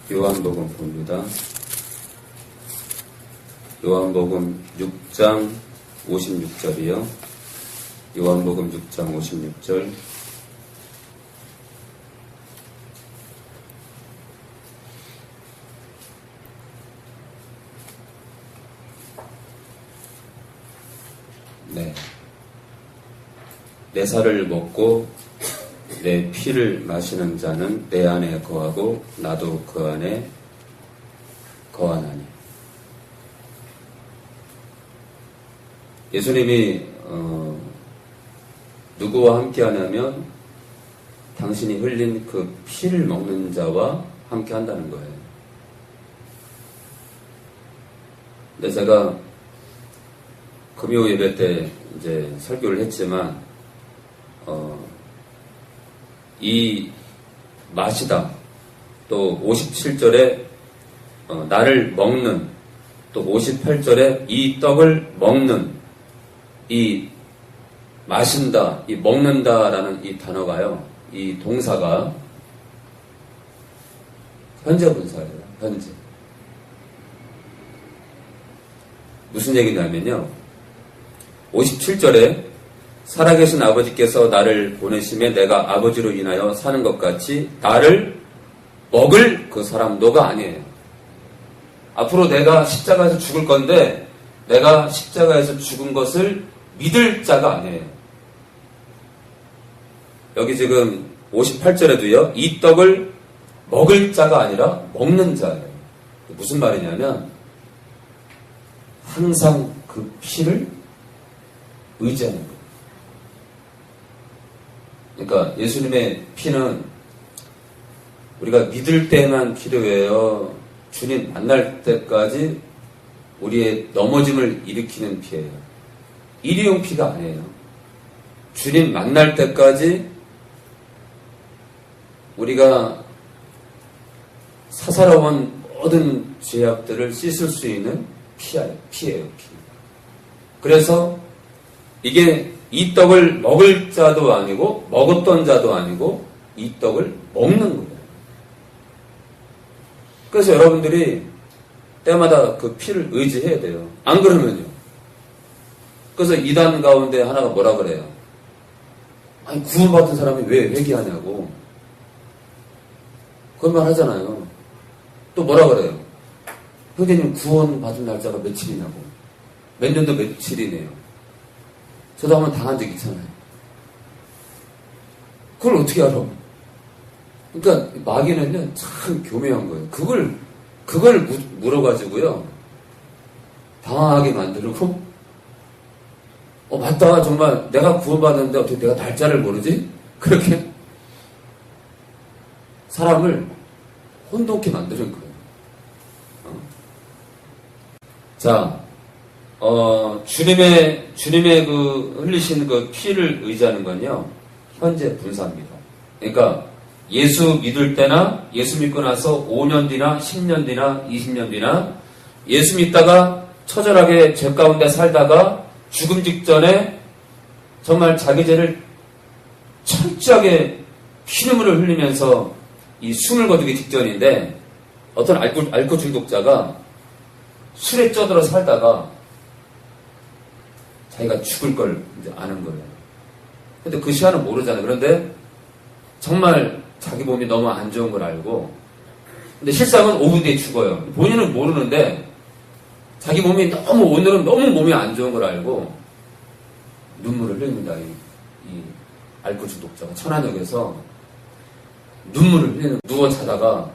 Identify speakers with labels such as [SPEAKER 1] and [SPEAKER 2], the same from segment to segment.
[SPEAKER 1] 요한복음 봅니다. 요한복음 6장 56절이요. 요한복음 6장 56절. 네. 내 살을 먹고 내 피를 마시는 자는 내 안에 거하고 나도 그 안에 거하나니. 예수님이 누구와 함께 하냐면 당신이 흘린 그 피를 먹는 자와 함께 한다는 거예요. 근데 제가 금요 예배 때 이제 설교를 했지만 이 마시다, 또 57절에 나를 먹는, 또 58절에 이 떡을 먹는, 이 마신다, 이 먹는다라는 이 단어가요, 이 동사가 현재 분사예요. 현재. 무슨 얘기냐면요, 57절에 살아계신 아버지께서 나를 보내심에 내가 아버지로 인하여 사는 것 같이 나를 먹을 그 사람 너가 아니에요. 앞으로 내가 십자가에서 죽을 건데 내가 십자가에서 죽은 것을 믿을 자가 아니에요. 여기 지금 58절에도요. 이 떡을 먹을 자가 아니라 먹는 자예요. 무슨 말이냐면 항상 그 피를 의지하는 거예요. 그러니까 예수님의 피는 우리가 믿을 때만 필요해요. 주님 만날 때까지 우리의 넘어짐을 일으키는 피예요. 일회용 피가 아니에요. 주님 만날 때까지 우리가 사사로운 모든 죄악들을 씻을 수 있는 피예요. 피. 그래서 이게 이 떡을 먹을 자도 아니고 먹었던 자도 아니고 이 떡을 먹는 거예요. 그래서 여러분들이 때마다 그 피를 의지해야 돼요. 안 그러면요. 그래서 이단 가운데 하나가 뭐라 그래요? 아니 구원받은 사람이 왜 회개하냐고 그런 말 하잖아요. 또 뭐라 그래요? 형제님 구원받은 날짜가 며칠이냐고. 몇 년도 며칠이네요. 저도 한번 당한 적 있잖아요. 그걸 어떻게 알아? 그러니까 마귀는요 참 교묘한 거예요. 그걸 물어가지고요 당황하게 만들고 맞다 정말 내가 구원받았는데 어떻게 내가 날짜를 모르지? 그렇게 사람을 혼돈케 만드는 거예요. 자, 주님의 그 흘리신 그 피를 의지하는 건요, 현재 분사입니다. 그러니까 예수 믿을 때나 예수 믿고 나서 5년 뒤나 10년 뒤나 20년 뒤나 예수 믿다가 처절하게 죄 가운데 살다가 죽음 직전에 정말 자기 죄를 철저하게 피눈물을 흘리면서 이 숨을 거두기 직전인데 어떤 알코올 중독자가 술에 쪄들어 살다가 자기가 죽을 걸 이제 아는 거예요. 근데 그 시간은 모르잖아요. 그런데 정말 자기 몸이 너무 안 좋은 걸 알고, 근데 실상은 5분 뒤에 죽어요. 본인은 모르는데 자기 몸이 오늘은 너무 몸이 안 좋은 걸 알고 눈물을 흘립니다. 이 알코올 중독자가 천안역에서 눈물을 흘리는, 누워 자다가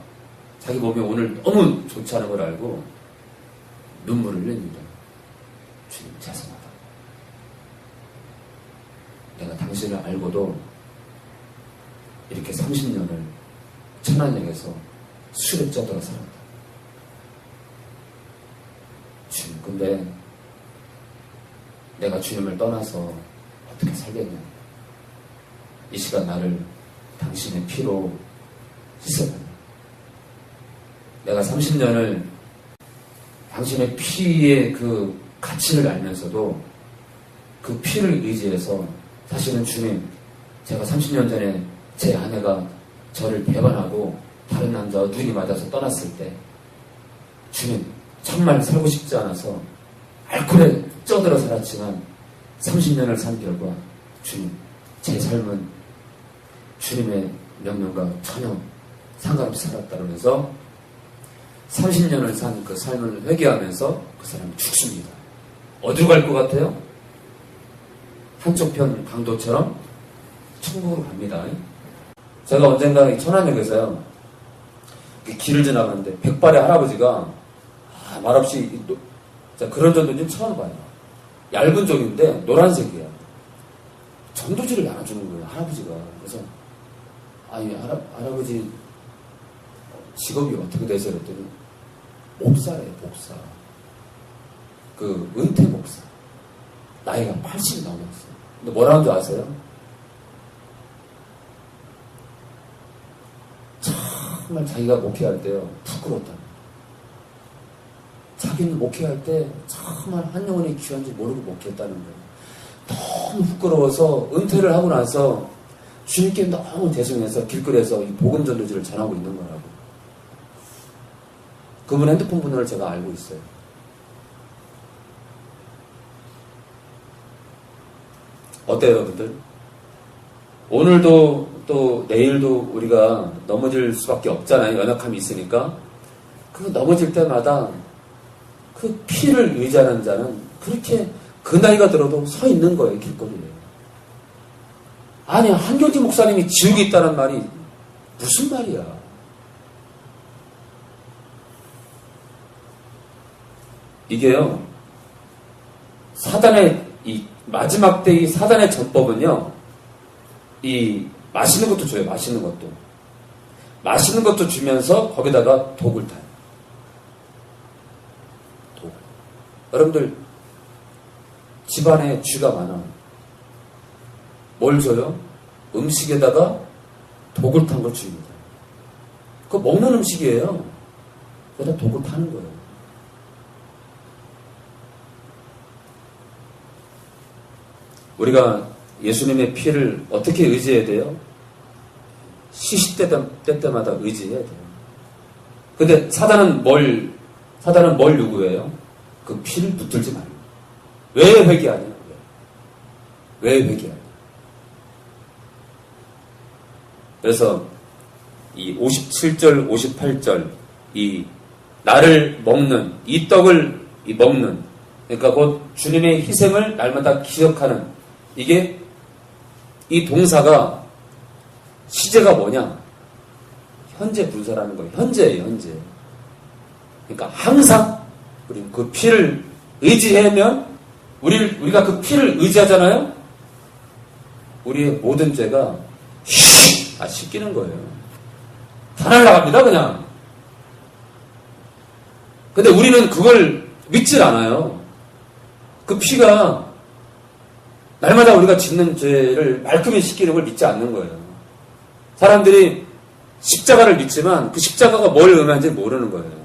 [SPEAKER 1] 자기 몸이 오늘 너무 좋지 않은 걸 알고 눈물을 흘립니다. 주님 죄송하다. 내가 당신을 알고도 이렇게 30년을 천안역에서 술에 쪄들어 살았다. 주님, 근데 내가 주님을 떠나서 어떻게 살겠냐. 이 시간 나를 당신의 피로 씻어달라. 내가 30년을 당신의 피의 그 가치를 알면서도 그 피를 의지해서 사실은 주님, 제가 30년 전에 제 아내가 저를 배반하고 다른 남자와 맞아서 눈이 맞아서 떠났을 때 주님 정말 살고 싶지 않아서 알코올에 쪄들어 살았지만 30년을 산 결과 주님 제 삶은 주님의 명령과 전혀 상관없이 살았다 그러면서 30년을 산 그 삶을 회개하면서 그 사람이 죽습니다. 어디로 갈 것 같아요? 한쪽 편 강도처럼 천국으로 갑니다. 제가 언젠가 천안역에서요 길을 지나가는데 백발의 할아버지가 말없이 그런 전도 좀 처음 봐요. 얇은 종인데 노란색이야. 전도지를 나눠주는 거예요, 할아버지가. 그래서 이 할아버지 직업이 어떻게 되세요? 그랬더니 목사래요, 목사. 그 은퇴 목사. 나이가 80이 넘었어요. 근데 뭐라는 줄 아세요? 정말 자기가 목회할 때요 부끄러웠다. 자기는 목회할 때 정말 한 영혼이 귀한지 모르고 목회했다는 거예요. 너무 부끄러워서 은퇴를 하고 나서 주님께 너무 죄송해서 길거리에서 이 복음 전도지를 전하고 있는 거라고. 그분 핸드폰 번호를 제가 알고 있어요. 어때요, 여러분들? 오늘도 또 내일도 우리가 넘어질 수밖에 없잖아요. 연약함이 있으니까. 그 넘어질 때마다 그 피를 의지하는 자는 그렇게 그 나이가 들어도 서 있는 거예요, 길거리에. 아니, 한교지 목사님이 지옥이 있다는 말이 무슨 말이야? 이게요, 사단의, 이 마지막 때의 사단의 전법은요, 이 맛있는 것도 줘요, 맛있는 것도. 맛있는 것도 주면서 거기다가 독을 타요. 독. 여러분들, 집안에 쥐가 많아. 뭘 줘요? 음식에다가 독을 탄 걸 줍니다. 그거 먹는 음식이에요. 거기다 독을 타는 거예요. 우리가 예수님의 피를 어떻게 의지해야 돼요? 시시때 때마다 의지해야 돼요. 근데 사단은 뭘 요구해요? 그 피를 붙들지 말고. 왜 회개하냐? 왜 회개하냐? 그래서 이 57절, 58절, 이 나를 먹는, 이 떡을 먹는, 그러니까 곧 주님의 희생을 날마다 기억하는, 이게 이 동사가 시제가 뭐냐? 현재 분사라는 거예요. 현재예요, 현재. 그러니까 항상 우리 그 피를 의지하면 우리가 그 피를 의지하잖아요. 우리의 모든 죄가 씻기는 거예요. 다 날아갑니다, 그냥. 근데 우리는 그걸 믿질 않아요. 그 피가 날마다 우리가 짓는 죄를 말끔히 씻기는 걸 믿지 않는 거예요. 사람들이 십자가를 믿지만 그 십자가가 뭘 의미하는지 모르는 거예요.